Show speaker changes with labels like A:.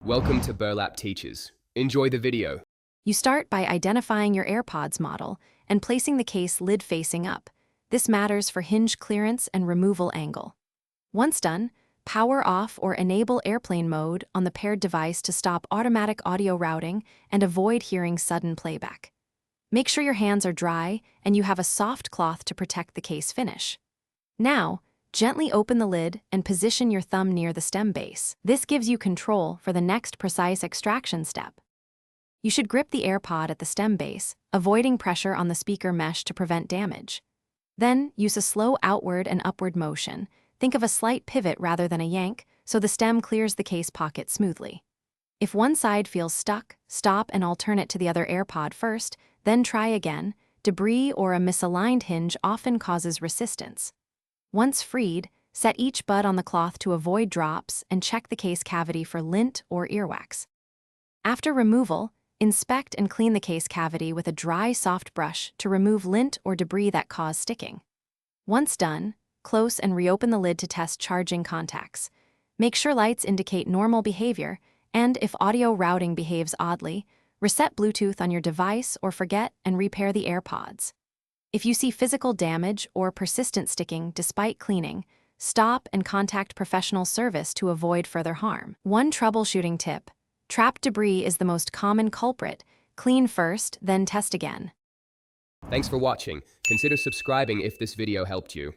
A: Welcome to Burlap Teachers. Enjoy the video.
B: You start by identifying your AirPods model and placing the case lid facing up. This matters for hinge clearance and removal angle. Once done, power off or enable airplane mode on the paired device to stop automatic audio routing and avoid hearing sudden playback. Make sure your hands are dry and you have a soft cloth to protect the case finish. Now, gently open the lid and position your thumb near the stem base. This gives you control for the next precise extraction step. You should grip the AirPod at the stem base, avoiding pressure on the speaker mesh to prevent damage. Then, use a slow outward and upward motion. Think of a slight pivot rather than a yank, so the stem clears the case pocket smoothly. If one side feels stuck, stop and alternate to the other AirPod first, then try again. Debris or a misaligned hinge often causes resistance. Once freed, set each bud on the cloth to avoid drops and check the case cavity for lint or earwax. After removal, inspect and clean the case cavity with a dry, soft brush to remove lint or debris that cause sticking. Once done, close and reopen the lid to test charging contacts. Make sure lights indicate normal behavior, and if audio routing behaves oddly, reset Bluetooth on your device or forget and repair the AirPods. If you see physical damage or persistent sticking despite cleaning, stop and contact professional service to avoid further harm. One troubleshooting tip: trapped debris is the most common culprit. Clean first, then test again.
A: Thanks for watching. Consider subscribing if this video helped you.